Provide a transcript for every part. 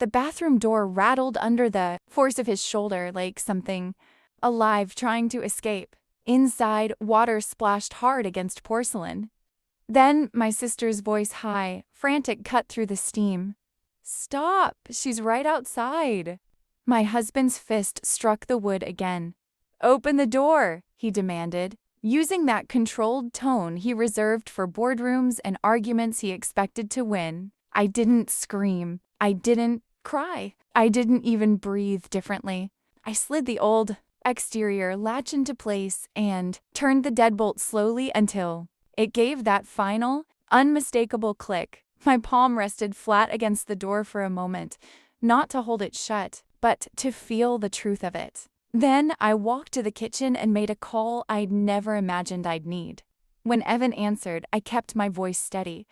The bathroom door rattled under the force of his shoulder like something alive trying to escape. Inside, water splashed hard against porcelain. Then my sister's voice, high, frantic, cut through the steam. "Stop! She's right outside." My husband's fist struck the wood again. "Open the door," he demanded, using that controlled tone he reserved for boardrooms and arguments he expected to win. I didn't scream. I didn't cry. I didn't even breathe differently. I slid the old exterior latch into place and turned the deadbolt slowly until it gave that final, unmistakable click. My palm rested flat against the door for a moment, not to hold it shut, but to feel the truth of it. Then I walked to the kitchen and made a call I'd never imagined I'd need. When Evan answered, I kept my voice steady.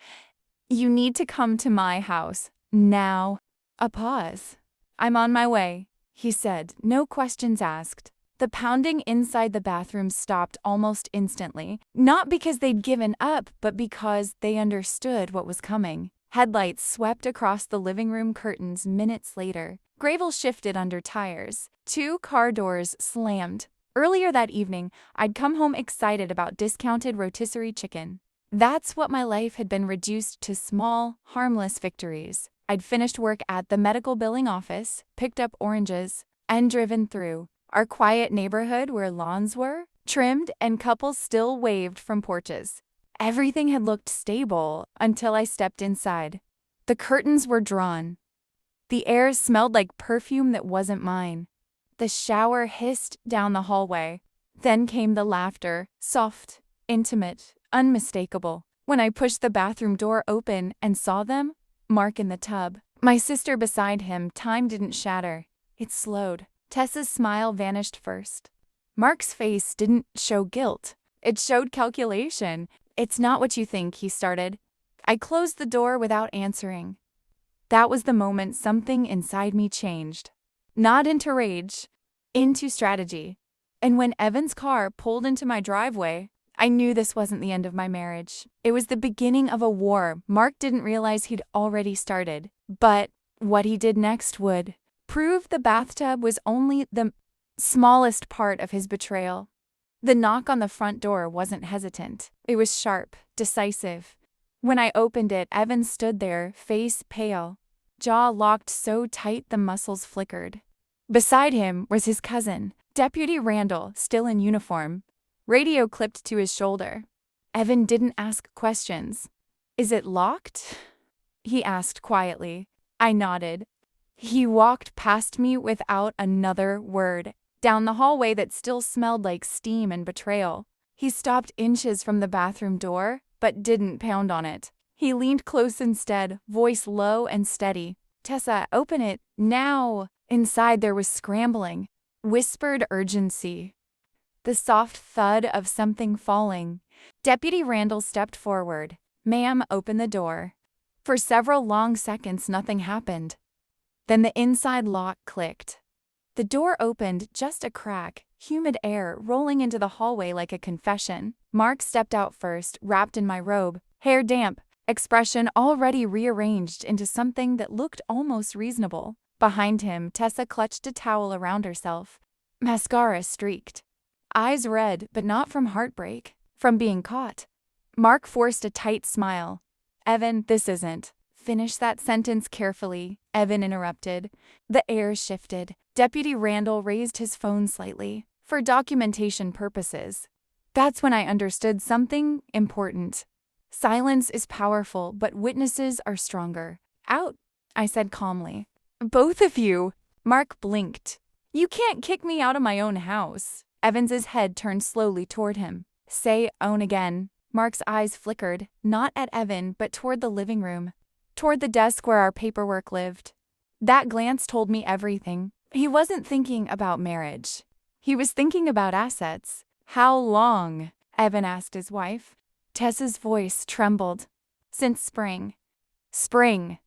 "You need to come to my house. Now." A pause. "I'm on my way," he said, no questions asked. The pounding inside the bathroom stopped almost instantly, not because they'd given up, but because they understood what was coming. Headlights swept across the living room curtains minutes later. Gravel shifted under tires. 2 car doors slammed. Earlier that evening, I'd come home excited about discounted rotisserie chicken. That's what my life had been reduced to: small, harmless victories. I'd finished work at the medical billing office, picked up oranges, and driven through our quiet neighborhood where lawns were trimmed and couples still waved from porches. Everything had looked stable until I stepped inside. The curtains were drawn. The air smelled like perfume that wasn't mine. The shower hissed down the hallway. Then came the laughter, soft, intimate, unmistakable. When I pushed the bathroom door open and saw them, Mark in the tub, my sister beside him, time didn't shatter. It slowed. Tessa's smile vanished first. Mark's face didn't show guilt. It showed calculation. "It's not what you think," he started. I closed the door without answering. That was the moment something inside me changed. Not into rage, into strategy. And when Evan's car pulled into my driveway, I knew this wasn't the end of my marriage. It was the beginning of a war Mark didn't realize he'd already started. But what he did next would prove the bathtub was only the smallest part of his betrayal. The knock on the front door wasn't hesitant. It was sharp, decisive. When I opened it, Evan stood there, face pale, jaw locked so tight the muscles flickered. Beside him was his cousin, Deputy Randall, still in uniform, radio clipped to his shoulder. Evan didn't ask questions. "Is it locked?" he asked quietly. I nodded. He walked past me without another word, down the hallway that still smelled like steam and betrayal. He stopped inches from the bathroom door, but didn't pound on it. He leaned close instead, voice low and steady. "Tessa, open it, now!" Inside there was scrambling, whispered urgency. The soft thud of something falling. Deputy Randall stepped forward. "Ma'am, open the door." For several long seconds nothing happened. Then the inside lock clicked. The door opened just a crack, humid air rolling into the hallway like a confession. Mark stepped out first, wrapped in my robe, hair damp, expression already rearranged into something that looked almost reasonable. Behind him, Tessa clutched a towel around herself. Mascara streaked. Eyes red, but not from heartbreak, from being caught. Mark forced a tight smile. "Evan, this isn't." "Finish that sentence carefully," Evan interrupted. The air shifted. Deputy Randall raised his phone slightly. "For documentation purposes." That's when I understood something important. Silence is powerful, but witnesses are stronger. "Out," I said calmly. "Both of you!" Mark blinked. "You can't kick me out of my own house." Evans's head turned slowly toward him. "Say own again." Mark's eyes flickered, not at Evan, but toward the living room, toward the desk where our paperwork lived. That glance told me everything. He wasn't thinking about marriage. He was thinking about assets. "How long?" Evan asked his wife. Tessa's voice trembled. "Since spring." Spring.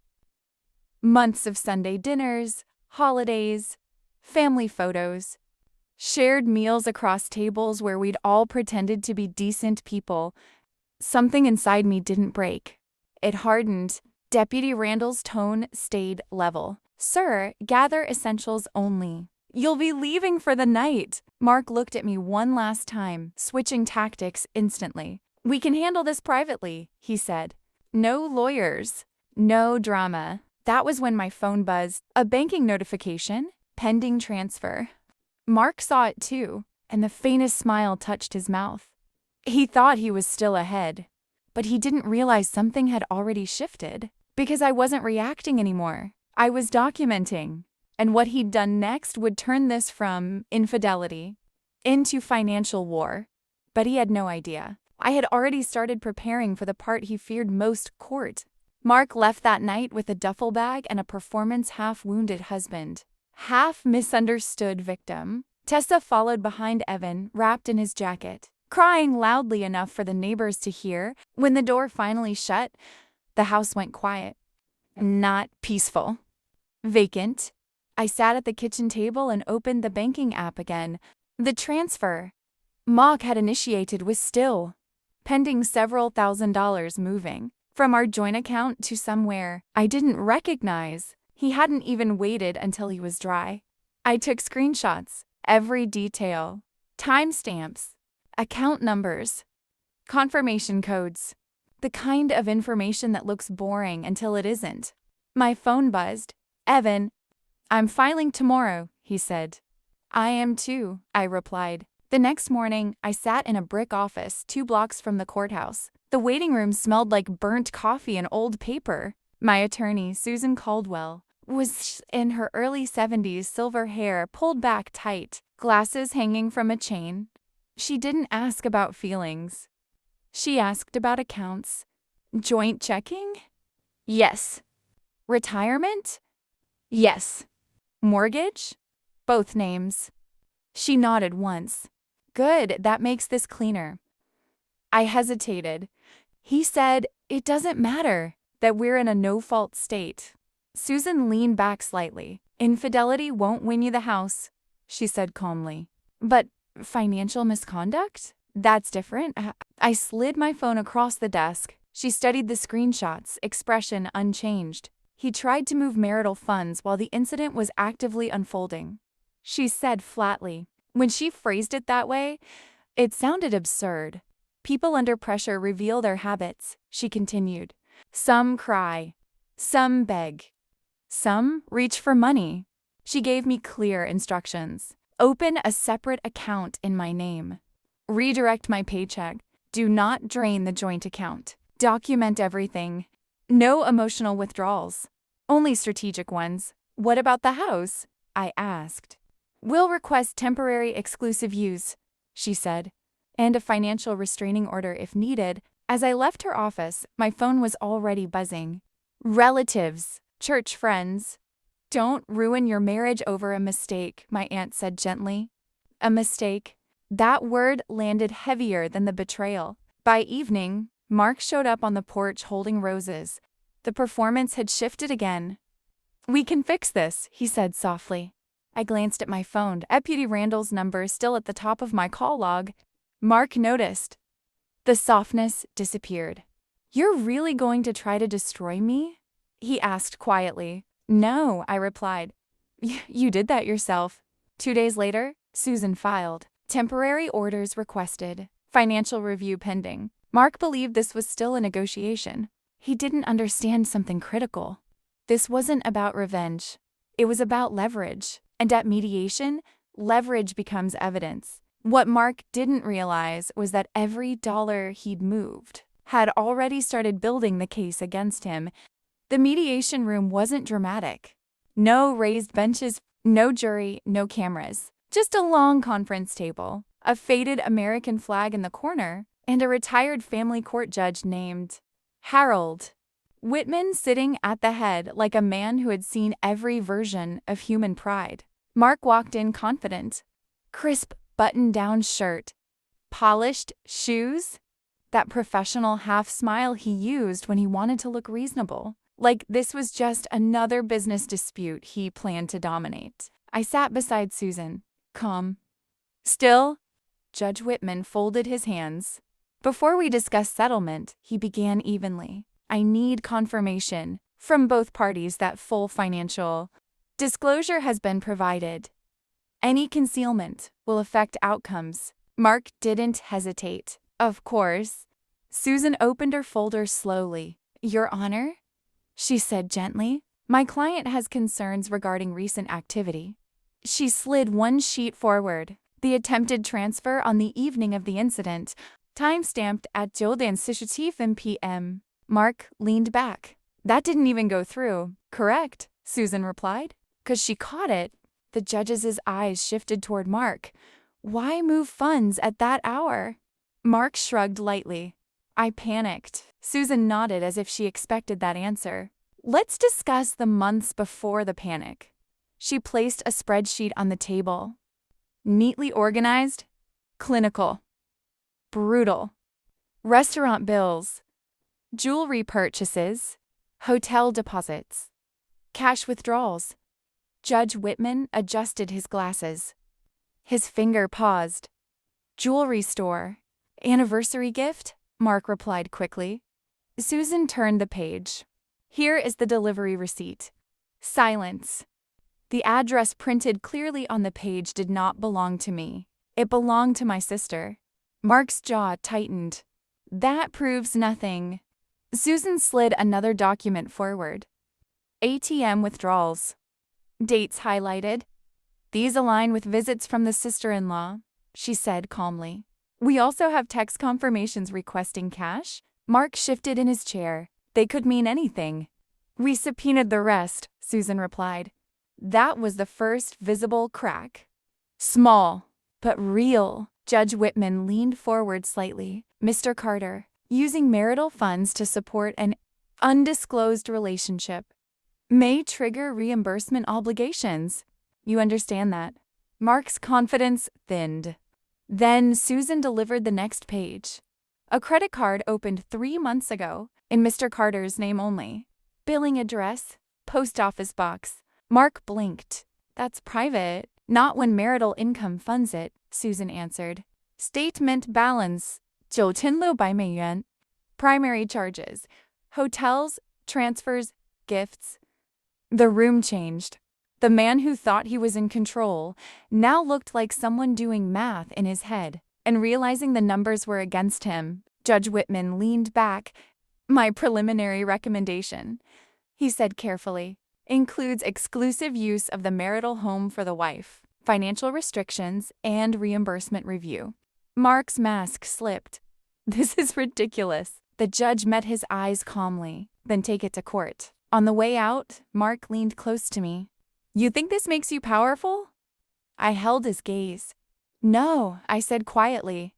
Months of Sunday dinners, holidays, family photos, shared meals across tables where we'd all pretended to be decent people. Something inside me didn't break. It hardened. Deputy Randall's tone stayed level. "Sir, gather essentials only. You'll be leaving for the night." Mark looked at me one last time, switching tactics instantly. "We can handle this privately," he said. "No lawyers. No drama." That was when my phone buzzed. A banking notification. Pending transfer. Mark saw it too, and the faintest smile touched his mouth. He thought he was still ahead, but he didn't realize something had already shifted. Because I wasn't reacting anymore. I was documenting. And what he'd done next would turn this from infidelity into financial war. But he had no idea. I had already started preparing for the part he feared most, court. Mark left that night with a duffel bag and a performance half-wounded husband. Half-misunderstood victim. Tessa followed behind Evan, wrapped in his jacket, crying loudly enough for the neighbors to hear. When the door finally shut, the house went quiet. Not peaceful. Vacant. I sat at the kitchen table and opened the banking app again. The transfer Mock had initiated was still pending, several $1,000s moving from our joint account to somewhere I didn't recognize. He hadn't even waited until he was dry. I took screenshots, every detail, timestamps, account numbers, confirmation codes, the kind of information that looks boring until it isn't. My phone buzzed. "Evan, I'm filing tomorrow," he said. "I am too," I replied. The next morning, I sat in a brick office 2 blocks from the courthouse. The waiting room smelled like burnt coffee and old paper. My attorney, Susan Caldwell, was in her early 70s, silver hair pulled back tight, glasses hanging from a chain. She didn't ask about feelings. She asked about accounts. Joint checking? Yes. Retirement? Yes. Mortgage? Both names. She nodded once. "Good, that makes this cleaner." I hesitated. He said, "It doesn't matter, that we're in a no-fault state." Susan leaned back slightly. "Infidelity won't win you the house," she said calmly. "But financial misconduct? That's different." I slid my phone across the desk. She studied the screenshots, expression unchanged. He tried to move marital funds while the incident was actively unfolding. She said flatly. When she phrased it that way, it sounded absurd. "People under pressure reveal their habits," she continued. "Some cry. Some beg. Some reach for money." She gave me clear instructions. "Open a separate account in my name. Redirect my paycheck. Do not drain the joint account. Document everything. No emotional withdrawals. Only strategic ones." "What about the house?" I asked. "We'll request temporary exclusive use," she said, "and a financial restraining order if needed." As I left her office, my phone was already buzzing. "Relatives, church friends. Don't ruin your marriage over a mistake," my aunt said gently. A mistake. That word landed heavier than the betrayal. By evening, Mark showed up on the porch holding roses. The performance had shifted again. "We can fix this," he said softly. I glanced at my phone. Deputy Randall's number still at the top of my call log. Mark noticed. The softness disappeared. "You're really going to try to destroy me?" he asked quietly. "No," I replied. You did that yourself." 2 days later, Susan filed. Temporary orders requested. Financial review pending. Mark believed this was still a negotiation. He didn't understand something critical. This wasn't about revenge. It was about leverage. And at mediation, leverage becomes evidence. What Mark didn't realize was that every dollar he'd moved had already started building the case against him. The mediation room wasn't dramatic. No raised benches, no jury, no cameras. Just a long conference table, a faded American flag in the corner, and a retired family court judge named Harold Whitman sitting at the head like a man who had seen every version of human pride. Mark walked in confident. Crisp button-down shirt. Polished shoes. That professional half-smile he used when he wanted to look reasonable. Like this was just another business dispute he planned to dominate. I sat beside Susan. Calm. Still? Judge Whitman folded his hands. "Before we discuss settlement," he began evenly, "I need confirmation from both parties that full financial Disclosure has been provided. Any concealment will affect outcomes. Mark didn't hesitate. Of course. Susan opened her folder slowly. Your Honor? She said gently. My client has concerns regarding recent activity. She slid one sheet forward. The attempted transfer on the evening of the incident, time-stamped at 9:47 p.m. Mark leaned back. That didn't even go through. Correct, Susan replied. 'Cause she caught it. The judge's eyes shifted toward Mark. Why move funds at that hour? Mark shrugged lightly. I panicked. Susan nodded as if she expected that answer. Let's discuss the months before the panic. She placed a spreadsheet on the table. Neatly organized, clinical, brutal. Restaurant bills, jewelry purchases, hotel deposits, cash withdrawals. Judge Whitman adjusted his glasses. His finger paused. Jewelry store. Anniversary gift? Mark replied quickly. Susan turned the page. Here is the delivery receipt. Silence. The address printed clearly on the page did not belong to me. It belonged to my sister. Mark's jaw tightened. That proves nothing. Susan slid another document forward. ATM withdrawals. Dates highlighted. These align with visits from the sister-in-law, she said calmly. We also have text confirmations requesting cash. Mark shifted in his chair. They could mean anything. We subpoenaed the rest, Susan replied. That was the first visible crack. Small, but real. Judge Whitman leaned forward slightly. Mr. Carter, using marital funds to support an undisclosed relationship may trigger reimbursement obligations. You understand that? Mark's confidence thinned. Then Susan delivered the next page. A credit card opened 3 months ago, in Mr. Carter's name only. Billing address, post office box. Mark blinked. That's private. Not when marital income funds it, Susan answered. Statement balance, 9,600美元. Primary charges, hotels, transfers, gifts. The room changed. The man who thought he was in control now looked like someone doing math in his head, and realizing the numbers were against him, Judge Whitman leaned back. My preliminary recommendation, he said carefully, includes exclusive use of the marital home for the wife, financial restrictions, and reimbursement review. Mark's mask slipped. This is ridiculous. The judge met his eyes calmly. Then take it to court. On the way out, Mark leaned close to me. You think this makes you powerful? I held his gaze. No, I said quietly.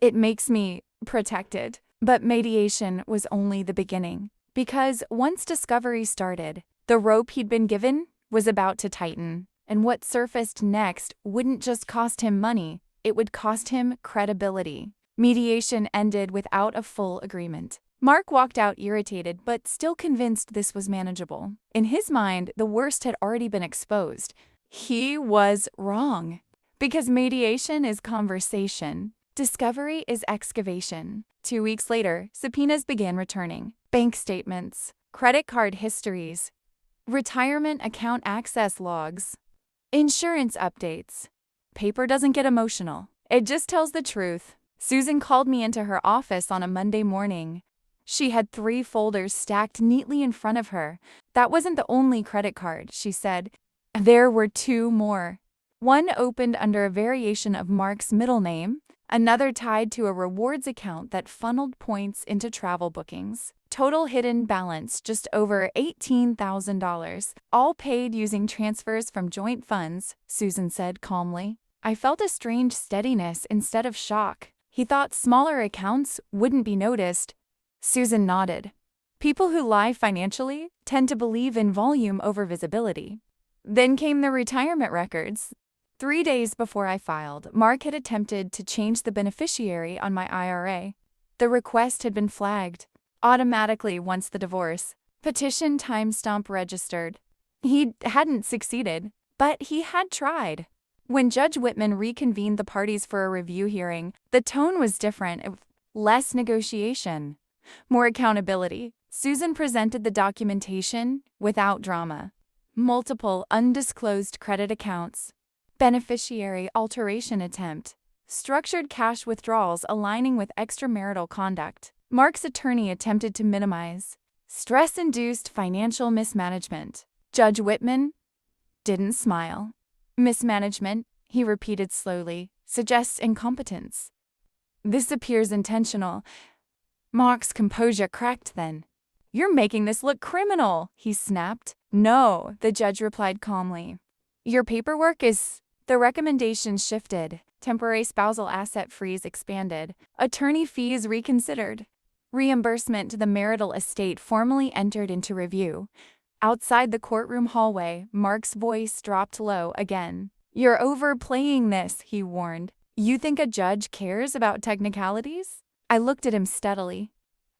It makes me protected. But mediation was only the beginning. Because once discovery started, the rope he'd been given was about to tighten. And what surfaced next wouldn't just cost him money, it would cost him credibility. Mediation ended without a full agreement. Mark walked out irritated but still convinced this was manageable. In his mind, the worst had already been exposed. He was wrong. Because mediation is conversation. Discovery is excavation. 2 weeks later, subpoenas began returning. Bank statements, credit card histories, retirement account access logs, insurance updates. Paper doesn't get emotional. It just tells the truth. Susan called me into her office on a Monday morning. She had 3 folders stacked neatly in front of her. That wasn't the only credit card, she said. There were 2 more. One opened under a variation of Mark's middle name, another tied to a rewards account that funneled points into travel bookings. Total hidden balance just over $18,000, all paid using transfers from joint funds, Susan said calmly. I felt a strange steadiness instead of shock. He thought smaller accounts wouldn't be noticed. Susan nodded. People who lie financially tend to believe in volume over visibility. Then came the retirement records. 3 days before I filed, Mark had attempted to change the beneficiary on my IRA. The request had been flagged automatically once the divorce petition timestamp registered. He hadn't succeeded, but he had tried. When Judge Whitman reconvened the parties for a review hearing, the tone was different. Less negotiation, more accountability. Susan presented the documentation without drama. multiple undisclosed credit accounts, beneficiary alteration attempt, structured cash withdrawals aligning with extramarital conduct. Mark's attorney attempted to minimize stress-induced financial mismanagement. Judge Whitman didn't smile. Mismanagement, he repeated slowly, suggests incompetence. This appears intentional. Mark's composure cracked then. You're making this look criminal, he snapped. No, the judge replied calmly. Your paperwork is... The recommendation shifted. Temporary spousal asset freeze expanded. Attorney fees reconsidered. Reimbursement to the marital estate formally entered into review. Outside the courtroom hallway, Mark's voice dropped low again. You're overplaying this, he warned. You think a judge cares about technicalities? I looked at him steadily.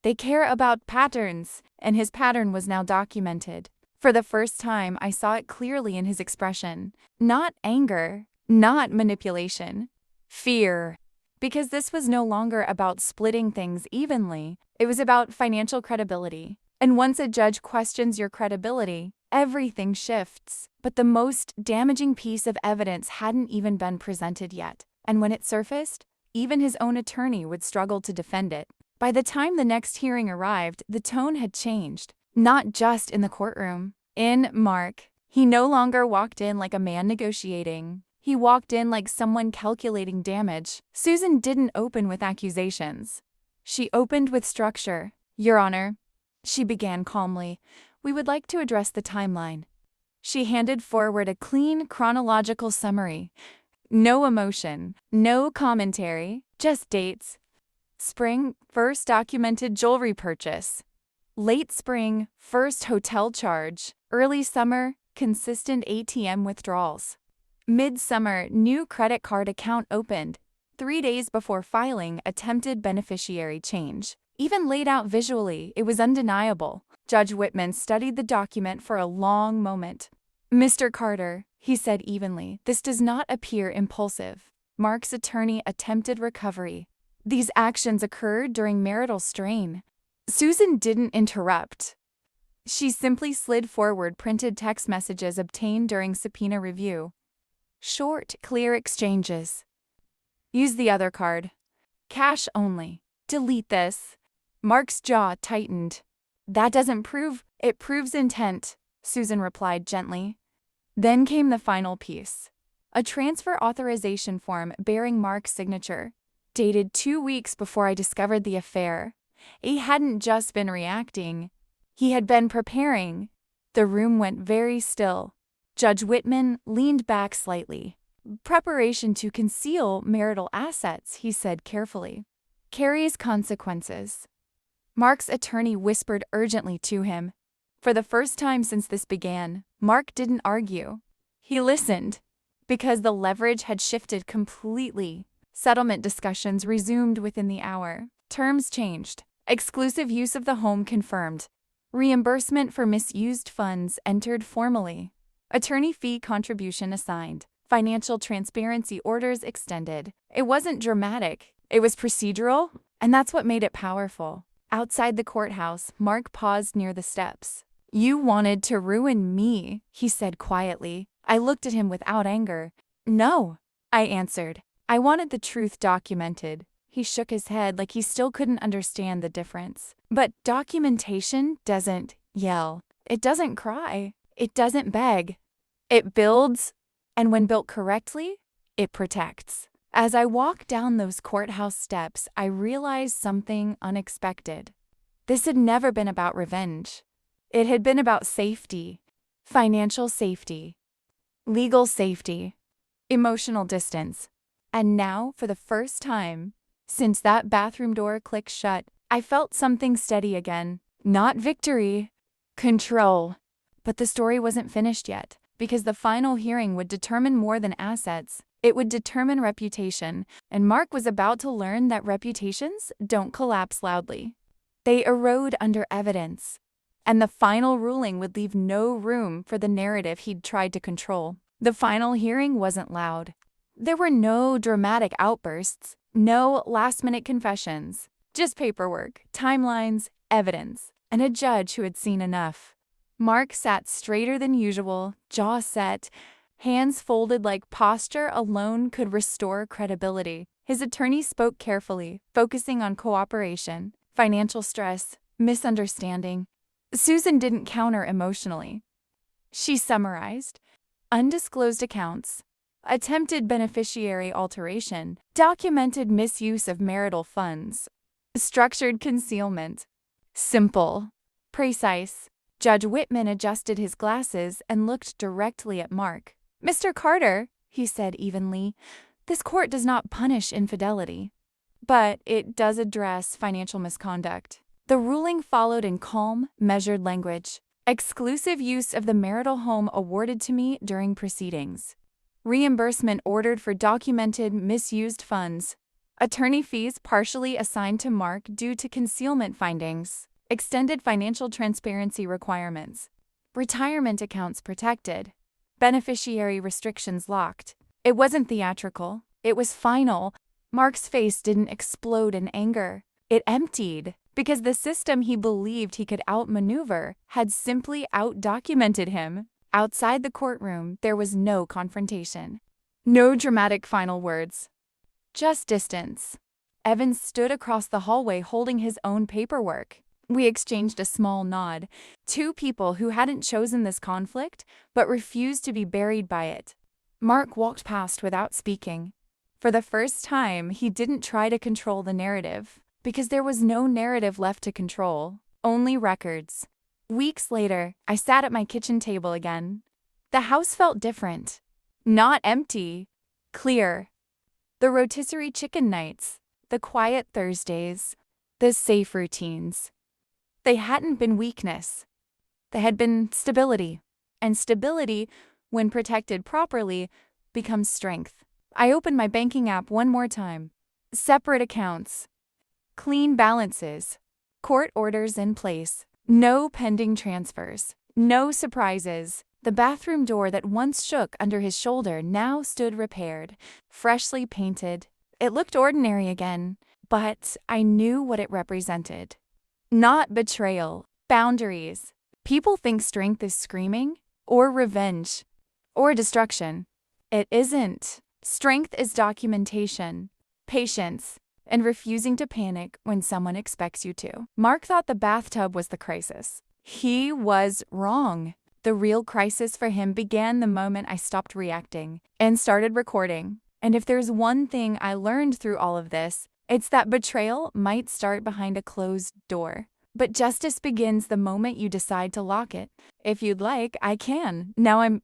They care about patterns, and his pattern was now documented. For the first time, I saw it clearly in his expression. Not anger, not manipulation. Fear. Because this was no longer about splitting things evenly. It was about financial credibility. And once a judge questions your credibility, everything shifts. But the most damaging piece of evidence hadn't even been presented yet. And when it surfaced, even his own attorney would struggle to defend it. By the time the next hearing arrived, the tone had changed. Not just in the courtroom. In Mark. He no longer walked in like a man negotiating. He walked in like someone calculating damage. Susan didn't open with accusations. She opened with structure. Your Honor, she began calmly, we would like to address the timeline. She handed forward a clean chronological summary. No emotion, no commentary, just dates. Spring, first documented jewelry purchase. Late spring, first hotel charge. Early summer, consistent ATM withdrawals. Midsummer, new credit card account opened. 3 days before filing, attempted beneficiary change. Even laid out visually, it was undeniable. Judge Whitman studied the document for a long moment. Mr. Carter, he said evenly, this does not appear impulsive. Mark's attorney attempted recovery. These actions occurred during marital strain. Susan didn't interrupt. She simply slid forward printed text messages obtained during subpoena review. Short, clear exchanges. Use the other card. Cash only. Delete this. Mark's jaw tightened. That doesn't prove... It proves intent, Susan replied gently. Then came the final piece. A transfer authorization form bearing Mark's signature. Dated 2 weeks before I discovered the affair. He hadn't just been reacting. He had been preparing. The room went very still. Judge Whitman leaned back slightly. Preparation to conceal marital assets, he said carefully, carries consequences. Mark's attorney whispered urgently to him. For the first time since this began, Mark didn't argue. He listened. Because the leverage had shifted completely. Settlement discussions resumed within the hour. Terms changed. Exclusive use of the home confirmed. Reimbursement for misused funds entered formally. Attorney fee contribution assigned. Financial transparency orders extended. It wasn't dramatic. It was procedural, and that's what made it powerful. Outside the courthouse, Mark paused near the steps. You wanted to ruin me, he said quietly. I looked at him without anger. No, I answered. I wanted the truth documented. He shook his head like he still couldn't understand the difference. But documentation doesn't yell. It doesn't cry. It doesn't beg. It builds, and when built correctly, it protects. As I walked down those courthouse steps, I realized something unexpected. This had never been about revenge. It had been about safety, financial safety, legal safety, emotional distance. And now, for the first time, since that bathroom door clicked shut, I felt something steady again. Not victory, control. But the story wasn't finished yet, because the final hearing would determine more than assets. It would determine reputation, and Mark was about to learn that reputations don't collapse loudly. They erode under evidence. And the final ruling would leave no room for the narrative he'd tried to control. The final hearing wasn't loud. There were no dramatic outbursts, no last-minute confessions, just paperwork, timelines, evidence, and a judge who had seen enough. Mark sat straighter than usual, jaw set, hands folded like posture alone could restore credibility. His attorney spoke carefully, focusing on cooperation, financial stress, misunderstanding. Susan didn't counter emotionally. She summarized undisclosed accounts, attempted beneficiary alteration, documented misuse of marital funds, structured concealment. Simple, precise. Judge Whitman adjusted his glasses and looked directly at Mark. "Mr. Carter," he said evenly, "this court does not punish infidelity, but it does address financial misconduct." The ruling followed in calm, measured language. Exclusive use of the marital home awarded to me during proceedings. Reimbursement ordered for documented misused funds. Attorney fees partially assigned to Mark due to concealment findings. Extended financial transparency requirements. Retirement accounts protected. Beneficiary restrictions locked. It wasn't theatrical. It was final. Mark's face didn't explode in anger. It emptied, because the system he believed he could outmaneuver had simply outdocumented him. Outside the courtroom, there was no confrontation. No dramatic final words. Just distance. Evans stood across the hallway holding his own paperwork. We exchanged a small nod. Two people who hadn't chosen this conflict, but refused to be buried by it. Mark walked past without speaking. For the first time, he didn't try to control the narrative, because there was no narrative left to control, only records. Weeks later, I sat at my kitchen table again. The house felt different. Not empty, clear. The rotisserie chicken nights, the quiet Thursdays, the safe routines. They hadn't been weakness. They had been stability. And stability, when protected properly, becomes strength. I opened my banking app one more time. Separate accounts. Clean balances. Court orders in place. No pending transfers. No surprises. The bathroom door that once shook under his shoulder now stood repaired, freshly painted. It looked ordinary again, but I knew what it represented. Not betrayal, boundaries. People think strength is screaming, or revenge, or destruction. It isn't. Strength is documentation, patience, and refusing to panic when someone expects you to. Mark thought the bathtub was the crisis. He was wrong. The real crisis for him began the moment I stopped reacting and started recording. And if there's one thing I learned through all of this, it's that betrayal might start behind a closed door. But justice begins the moment you decide to lock it. If you'd like, I can. Now I'm